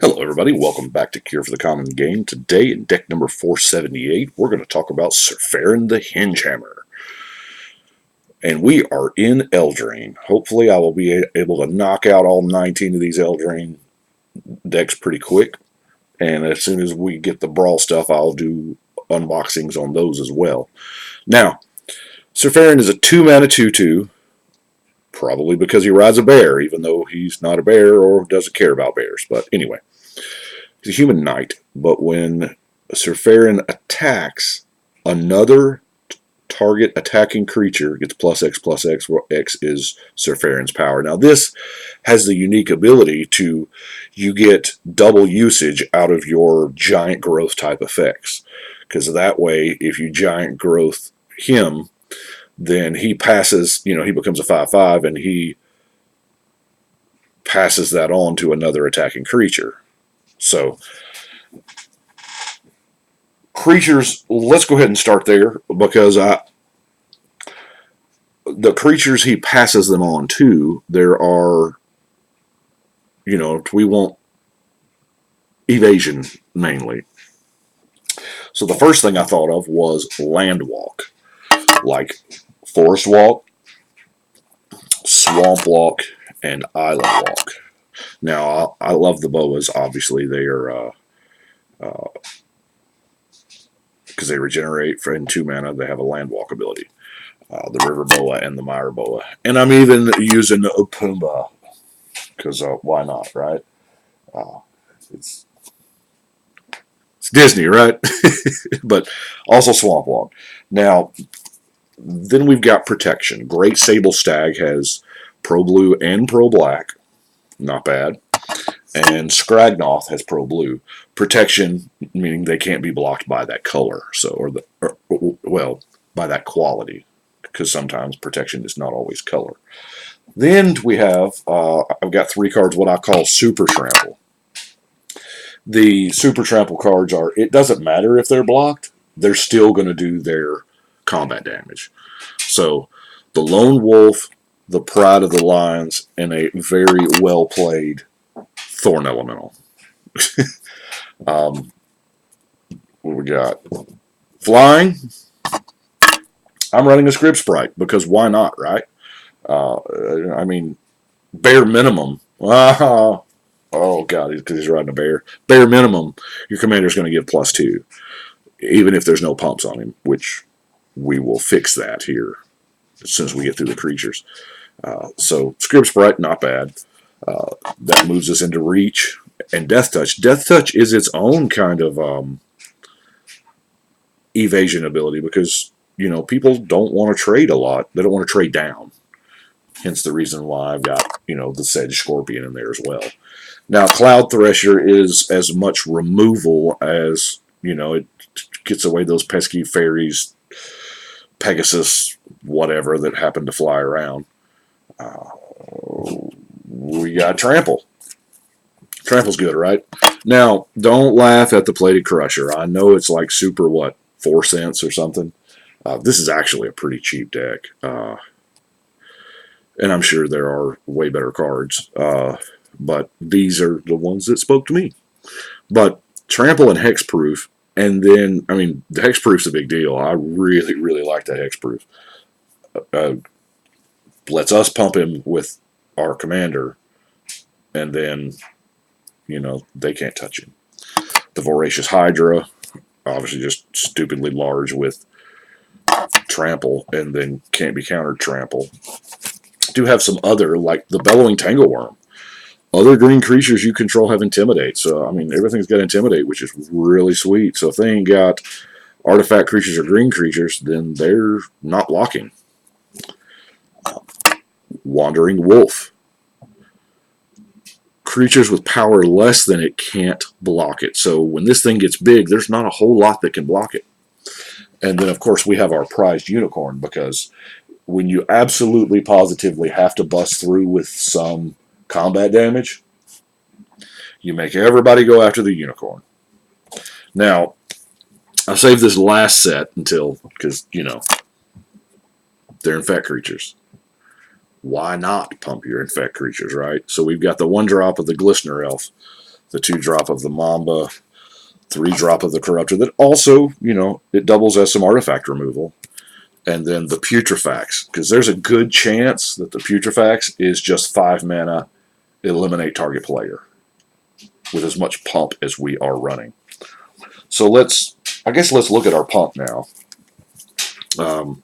Hello everybody, welcome back to Cure for the Common Game. Today in deck number 478, we're going to talk about Syr Faren the Hengehammer. And we are in Eldraine. Hopefully I will be able to knock out all 19 of these Eldraine decks pretty quick. And as soon as we get the Brawl stuff, I'll do unboxings on those as well. Now, Syr Faren is a 2-mana 2/2, probably because he rides a bear, even though he's not a bear or doesn't care about bears. But anyway. He's a human knight, but when Syr Faren attacks, another target attacking creature gets +X+X, where X is Syr Faren's power. Now this has the unique ability to, you get double usage out of your giant growth type effects. Because that way, if you giant growth him, then he passes, he becomes a 5/5 and he passes that on to another attacking creature. So, creatures, let's go ahead and start there, because the creatures he passes them on to, there are, we want evasion mainly. So the first thing I thought of was land walk, like forest walk, swamp walk, and island walk. Now, I love the boas, obviously. They are, because they regenerate in 2 mana, they have a land walk ability. The river boa and the mire boa. And I'm even using the Pumbaa, because why not, right? It's Disney, right? But also swamp walk. Now, then we've got protection. Great Sable Stag has pro blue and pro black. Not bad. And Scragnoth has pro blue. Protection, meaning they can't be blocked by that color, well, by that quality, because sometimes protection is not always color. Then we have, I've got 3 cards, what I call Super Trample. The Super Trample cards are, it doesn't matter if they're blocked, they're still going to do their combat damage. So, the Lone Wolf, the Pride of the Lions, and a very well played Thorn Elemental. What we got? Flying. I'm running a Scrib Sprite, because why not, right? I mean, bare minimum. Oh god, because he's riding a bear. Bare minimum, your commander's going to give +2, even if there's no pumps on him, which we will fix that here as soon as we get through the creatures. So Scrib Sprite, not bad. That moves us into Reach and Death Touch. Death Touch is its own kind of evasion ability, because people don't want to trade a lot. They don't want to trade down. Hence the reason why I've got the Sedge Scorpion in there as well. Now, Cloud Thresher is as much removal as it gets away those pesky fairies, Pegasus, whatever that happen to fly around. We got Trample. Trample's good, right? Now, don't laugh at the Plated Crusher. I know it's like super, 4 cents or something. This is actually a pretty cheap deck. And I'm sure there are way better cards. But these are the ones that spoke to me. But Trample and Hexproof, and then, the Hexproof's a big deal. I really, really like that Hexproof. Lets us pump him with our commander, and then, they can't touch him. The Voracious Hydra, obviously just stupidly large with Trample, and then can't be countered Trample. Do have some other, like the Bellowing Tangleworm. Other green creatures you control have Intimidate, so, everything's got Intimidate, which is really sweet. So if they ain't got artifact creatures or green creatures, then they're not blocking. Wandering Wolf. Creatures with power less than it can't block it. So when this thing gets big, there's not a whole lot that can block it. And then, of course, we have our prized Unicorn, because when you absolutely positively have to bust through with some combat damage, you make everybody go after the Unicorn. Now, I saved this last set because, they're Infect creatures. Why not pump your Infect creatures, right? So we've got the 1-drop of the Glistener Elf. the 2-drop of the Mamba, 3-drop of the Corruptor that also, it doubles as some artifact removal. And then the Putrefax, because there's a good chance that the Putrefax is just 5 mana, eliminate target player with as much pump as we are running. So let's look at our pump now. What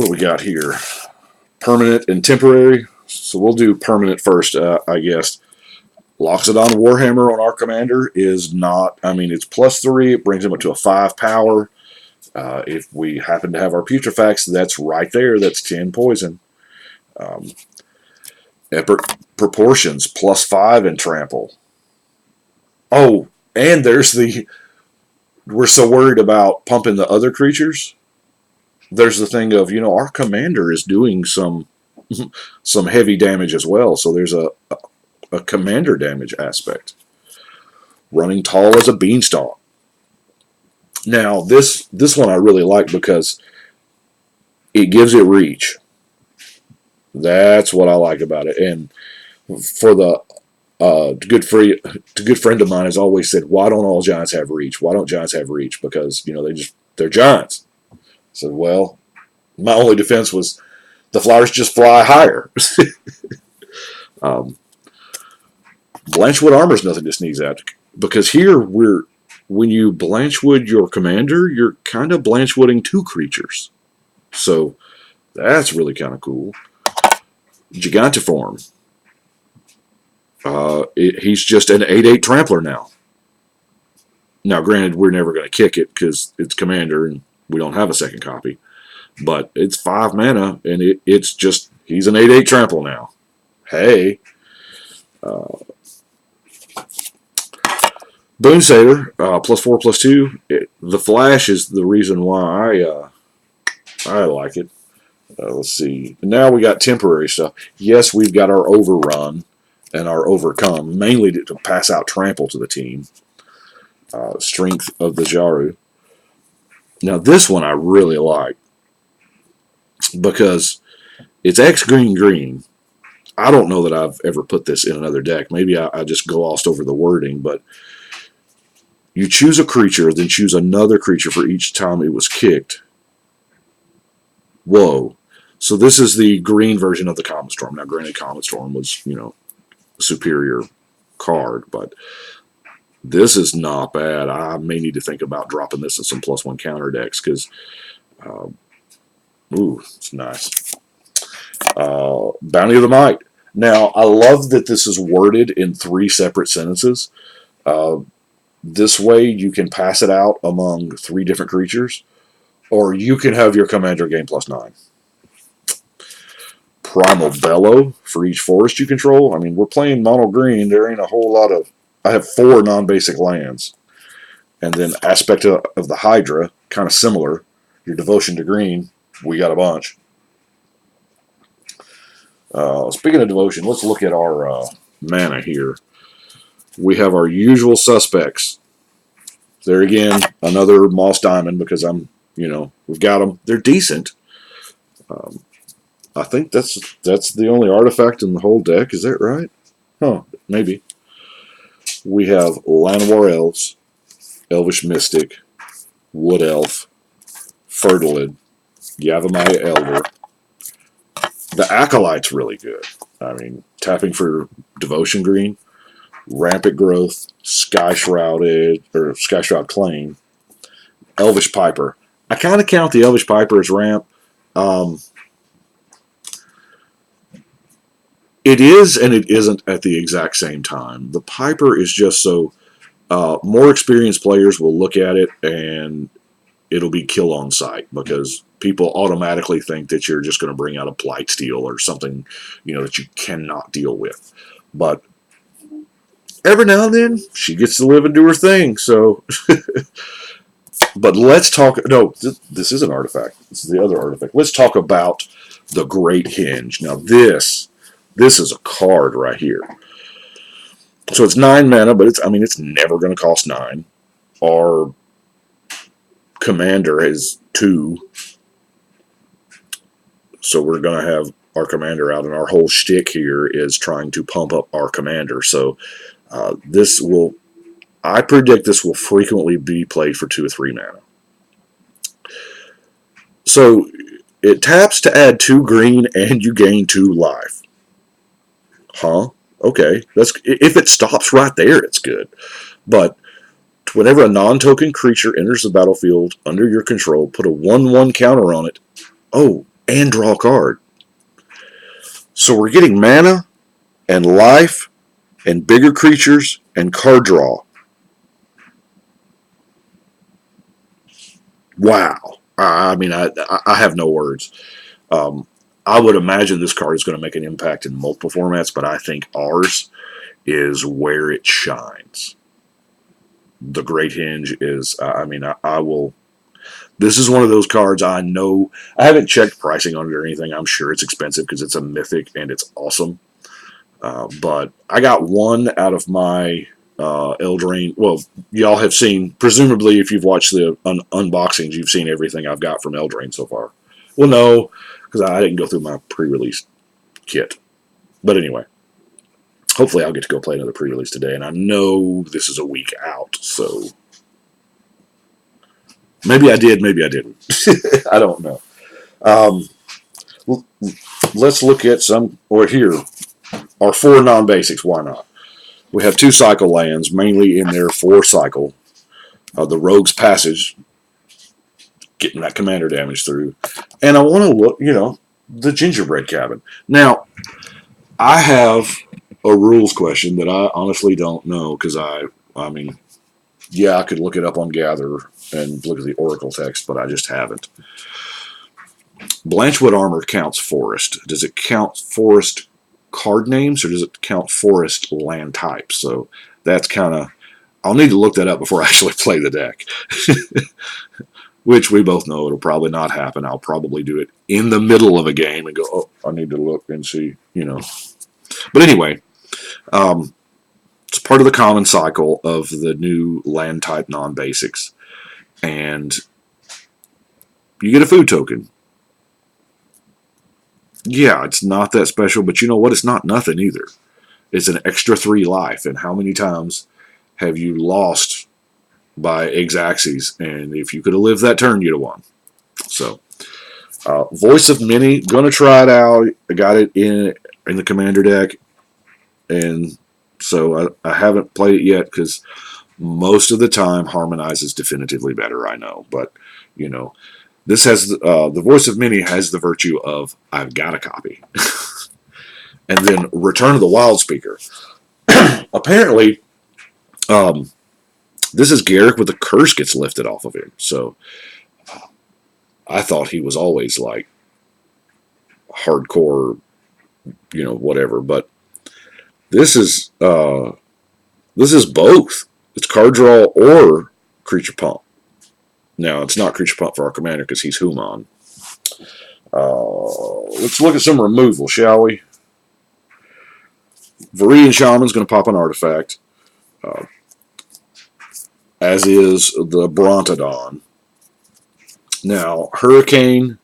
do we got here? Permanent and temporary. So we'll do permanent first, I guess. Loxodon Warhammer on our commander is not, it's +3. It brings him up to a 5 power. If we happen to have our Putrefax, that's right there. That's 10 poison. Epic Proportions, +5 and Trample. Oh, and we're so worried about pumping the other creatures. There's the thing of, our commander is doing some heavy damage as well. So there's a commander damage aspect. Running tall as a beanstalk. Now, this one I really like because it gives it reach. That's what I like about it. And for the good friend of mine has always said, why don't all giants have reach? Why don't giants have reach? Because, they're giants. I said, well, my only defense was the flowers just fly higher. Blanchwood armor is nothing to sneeze at. Because here, when you Blanchwood your commander, you're kind of Blanchwooding 2 creatures. So that's really kind of cool. Gigantiform. He's just an 8/8 trampler now. Now, granted, we're never going to kick it because it's commander and we don't have a second copy. But it's 5 mana, and it's just, he's an 8/8 trample now. Hey. Boonsater, +4/+2. The flash is the reason why I like it. Let's see. Now we got temporary stuff. Yes, we've got our overrun and our overcome, mainly to pass out trample to the team. Strength of the Jaru. Now this one I really like because it's X green. I don't know that I've ever put this in another deck. Maybe I just glossed over the wording, but you choose a creature, then choose another creature for each time it was kicked. Whoa. So this is the green version of the Comet Storm. Now, granted, Comet Storm was, a superior card, but this is not bad. I may need to think about dropping this in some +1 counter decks because, it's nice. Bounty of the Might. Now, I love that this is worded in 3 separate sentences. This way, you can pass it out among 3 different creatures, or you can have your commander gain +9. Primal Bellow for each forest you control. We're playing mono green. There ain't a whole lot of... I have 4 non-basic lands. And then Aspect of the Hydra, kind of similar. Your Devotion to green, we got a bunch. Speaking of Devotion, let's look at our mana here. We have our usual suspects. There again, another Moss Diamond because we've got them. They're decent. I think that's the only artifact in the whole deck. Is that right? Huh, maybe. We have Llanowar Elves, Elvish Mystic, Wood Elf, Fertilid, Yavimaya Elder. The Acolyte's really good. Tapping for Devotion Green, Rampant Growth, Sky Shroud Claim, Elvish Piper. I kind of count the Elvish Piper as ramp. It is and it isn't at the exact same time. The Piper is just so more experienced players will look at it and it'll be kill on sight because people automatically think that you're just going to bring out a Blightsteel or something that you cannot deal with. But every now and then she gets to live and do her thing. So, but let's talk. No, this is an artifact. This is the other artifact. Let's talk about the Great Hinge. Now this is a card right here. So it's 9 mana, but it's never going to cost 9. Our commander is 2. So we're going to have our commander out, and our whole shtick here is trying to pump up our commander. So this will, I predict this will frequently be played for 2 or 3 mana. So it taps to add 2 green and you gain 2 life. Huh? Okay. If it stops right there, it's good. But whenever a non-token creature enters the battlefield under your control, put a 1/1 counter on it. Oh, and draw a card. So we're getting mana and life and bigger creatures and card draw. Wow. I mean, I have no words. I would imagine this card is going to make an impact in multiple formats, but I think ours is where it shines. The Great Hinge is, I mean, I will. This is one of those cards I know. I haven't checked pricing on it or anything. I'm sure it's expensive because it's a mythic and it's awesome. But I got one out of my Eldraine. Well, y'all have seen, presumably, if you've watched the unboxings, you've seen everything I've got from Eldraine so far. Well, no, because I didn't go through my pre-release kit. But anyway, hopefully I'll get to go play another pre-release today. And I know this is a week out, so maybe I did, maybe I didn't. I don't know. Let's look at some, or here, our 4 non-basics. Why not? We have 2 cycle lands, mainly in their 4 cycle. The Rogue's Passage, getting that commander damage through. And I want to look, the Gingerbread Cabin. Now, I have a rules question that I honestly don't know, because I mean, yeah, I could look it up on Gather and look at the Oracle text, but I just haven't. Blanchwood Armor counts forest. Does it count forest card names, or does it count forest land types? So that's kind of, I'll need to look that up before I actually play the deck. Which we both know it'll probably not happen. I'll probably do it in the middle of a game and go, oh, I need to look and see, But anyway, it's part of the common cycle of the new land type non-basics. And you get a food token. Yeah, it's not that special, but you know what? It's not nothing either. It's an extra 3 life. And how many times have you lost by X-axis? And if you could have lived that turn, you'd have won. So, Voice of Many, gonna try it out. I got it in the commander deck, and so I haven't played it yet because most of the time Harmonize is definitively better. I know, but this has the Voice of Many has the virtue of I've got a copy, and then Return of the Wild Speaker. Apparently, this is Garrick, but the curse gets lifted off of him. So I thought he was always like hardcore, whatever. But this is both. It's card draw or creature pump. Now it's not creature pump for our commander because he's Human. Let's look at some removal, shall we? Viridian Shaman's going to pop an artifact. As is the Brontodon. Now, Hurricane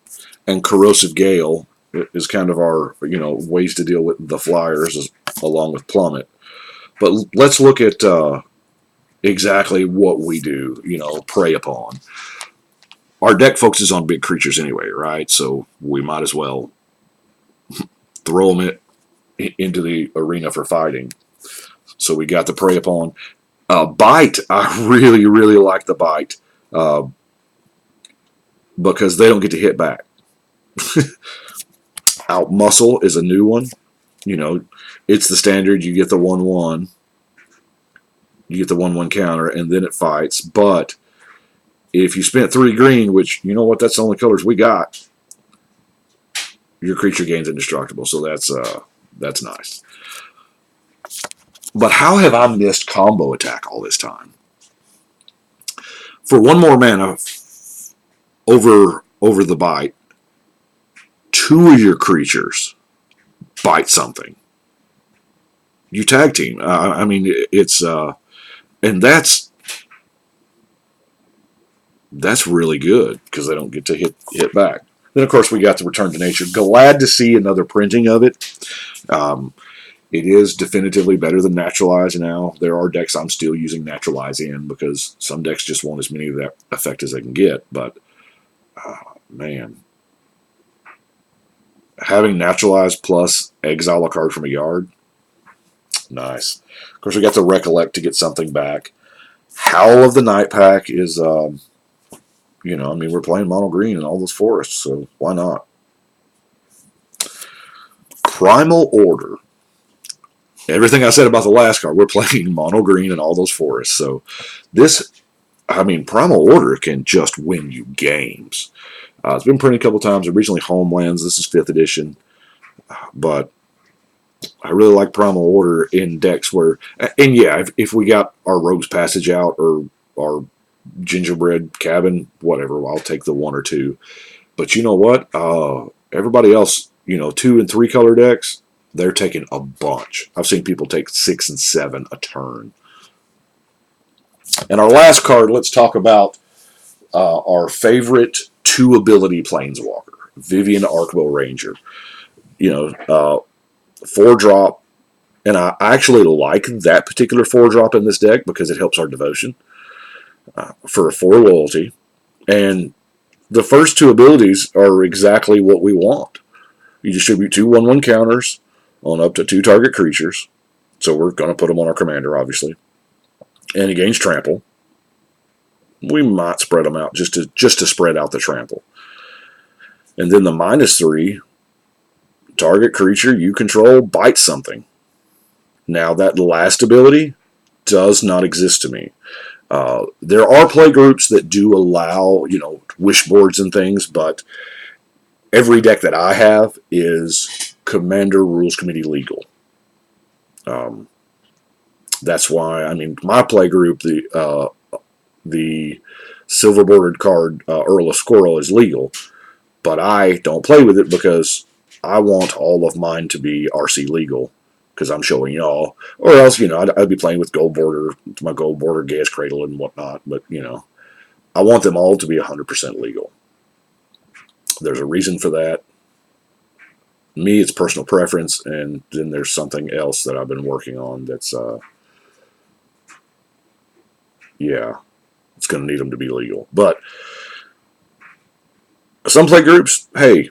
and Corrosive Gale is kind of our, ways to deal with the flyers along with Plummet. But let's look at exactly what we do, prey upon. Our deck focuses on big creatures anyway, right? So we might as well throw them into the arena for fighting. So we got the prey upon. Bite, I really, really like the Bite because they don't get to hit back. Outmuscle is a new one. It's the standard. You get the 1/1. You get the 1/1 counter, and then it fights. But if you spent 3 green, which, that's the only colors we got, your creature gains indestructible. So that's nice. But how have I missed combo attack all this time? For 1 more mana over the Bite, 2 of your creatures bite something. You tag team. I mean, it's and that's really good because they don't get to hit back. Then, of course, we got the Return to Nature. Glad to see another printing of it. Um, it is definitively better than Naturalize now. There are decks I'm still using Naturalize in because some decks just want as many of that effect as they can get. But, man, having Naturalize plus exile a card from a yard, nice. Of course, we got to Recollect to get something back. Howl of the Night Pack is, you know, I mean, we're playing mono green in all those forests, so why not? Primal Order. Everything I said about the last card, we're playing mono green in all those forests. So this, I mean, Primal Order can just win you games. It's been printed a couple times. Originally Homelands. This is 5th edition. But I really like Primal Order in decks where, and yeah, if we got our Rogue's Passage out or our Gingerbread Cabin, whatever, I'll take the 1 or 2. But you know what? Everybody else, you know, 2 and 3 color decks, they're taking a bunch. I've seen people take 6 and 7 a turn. And our last card, let's talk about our favorite 2 ability planeswalker, Vivien Arcbow Ranger. You know, 4-drop, and I actually like that particular 4-drop in this deck because it helps our devotion for 4 loyalty. And the first 2 abilities are exactly what we want. You distribute 2 1/1 counters on up to 2 target creatures. So we're going to put them on our commander, obviously. And he gains Trample. We might spread them out just to spread out the Trample. And then the -3, target creature you control bites something. Now that last ability does not exist to me. There are play groups that do allow, you know, wish boards and things, but every deck that I have is Commander Rules Committee legal. That's why, I mean, my play group, the silver bordered card Earl of Squirrel is legal, but I don't play with it because I want all of mine to be RC legal because I'm showing y'all, or else, you know, I'd be playing with gold border, my gold border Gas Cradle and whatnot, but, you know, I want them all to be 100% legal. There's a reason for that. Me, it's personal preference, and then there's something else that I've been working on that's, yeah, it's going to need them to be legal. But some play groups, hey,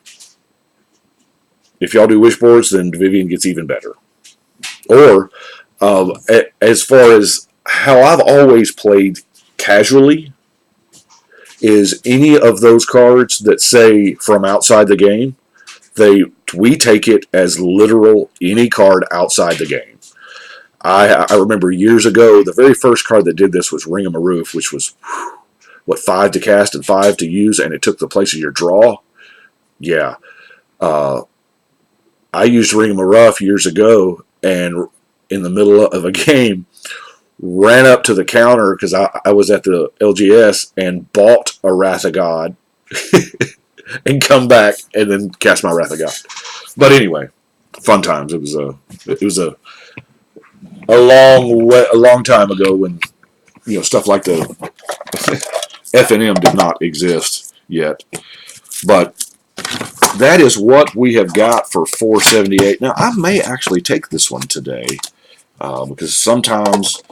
if y'all do wish boards, then Vivien gets even better. Or, as far as how I've always played casually, is any of those cards that say from outside the game, we take it as literal any card outside the game. I remember years ago, the very first card that did this was Ring of Maroof, which was, what, 5 to cast and 5 to use, and it took the place of your draw. Yeah. I used Ring of Maroof years ago, and in the middle of a game, ran up to the counter because I was at the LGS and bought a Wrath of God and come back and then cast my Wrath of God. But anyway, fun times. It was a long time ago when, you know, stuff like the FNM did not exist yet. But that is what we have got for 478. Now, I may actually take this one today because sometimes,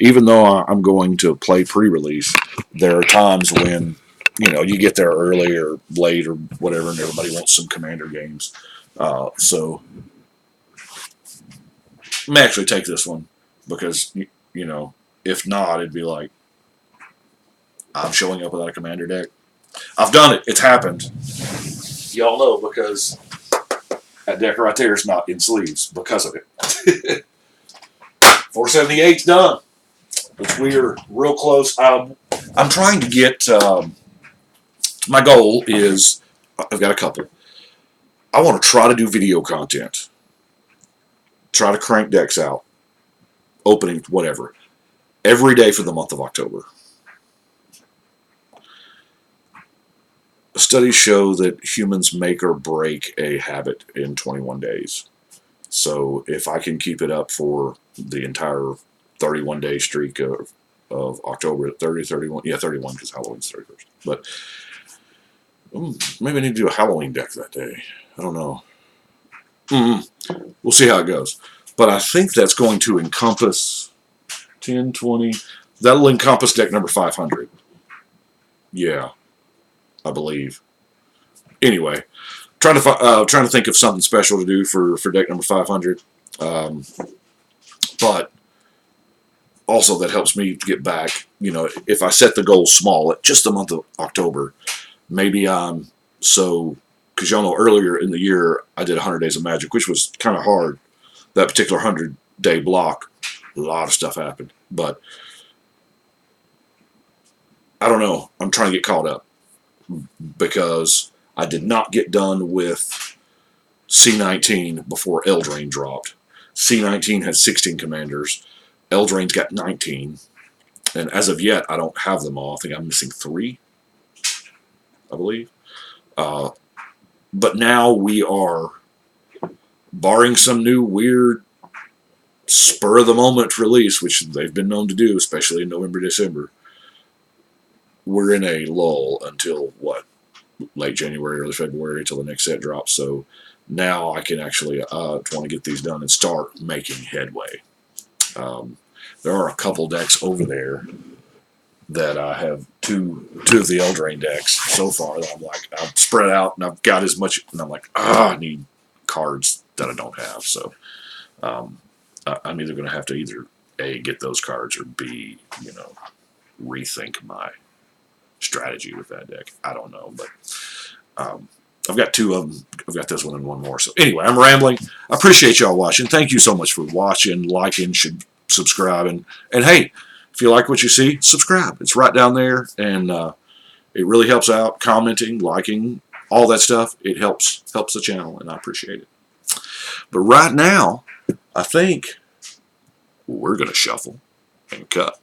even though I'm going to play pre-release, there are times when, you know, you get there early or late or whatever, and everybody wants some Commander games. So I may actually take this one because, you know, if not, it'd be like I'm showing up without a Commander deck. I've done it. It's happened. Y'all know because that deck right there is not in sleeves because of it. 478's done. Which we are real close. I'm trying to get. My goal is, I've got a couple. I want to try to do video content. Try to crank decks out. Opening, whatever. Every day for the month of October. Studies show that humans make or break a habit in 21 days. So if I can keep it up for the entire 31-day streak of October 30, 31, yeah, 31 because Halloween's 31st. But Maybe I need to do a Halloween deck that day. I don't know. We'll see how it goes. But I think that's going to encompass 10, 20. That'll encompass deck number 500. Yeah, I believe. Anyway, trying to think of something special to do for deck number 500. But also that helps me get back. You know, if I set the goal small at just the month of October, maybe because y'all know earlier in the year I did 100 days of Magic, which was kind of hard. That particular 100-day block, a lot of stuff happened. But I don't know. I'm trying to get caught up because I did not get done with C19 before Eldraine dropped. C19 had 16 commanders. Eldraine's got 19. And as of yet, I don't have them all. I think I'm missing 3, I believe. But now we are, barring some new weird spur-of-the-moment release, which they've been known to do, especially in November, December, we're in a lull until, what, late January, early February, until the next set drops. So now I can actually want to get these done and start making headway. There are a couple decks over there that I have two of the Eldraine decks so far that I'm like, I've spread out and I've got as much, and I'm like, I need cards that I don't have. So I'm either going to have to either A, get those cards, or B, rethink my strategy with that deck. I don't know, but I've got 2 of them. I've got this one and one more. So anyway, I'm rambling. I appreciate y'all watching. Thank you so much for watching, liking, subscribing. And hey, if you like what you see, subscribe. It's right down there, and it really helps out. Commenting, liking, all that stuff. It helps the channel, and I appreciate it. But right now, I think we're going to shuffle and cut.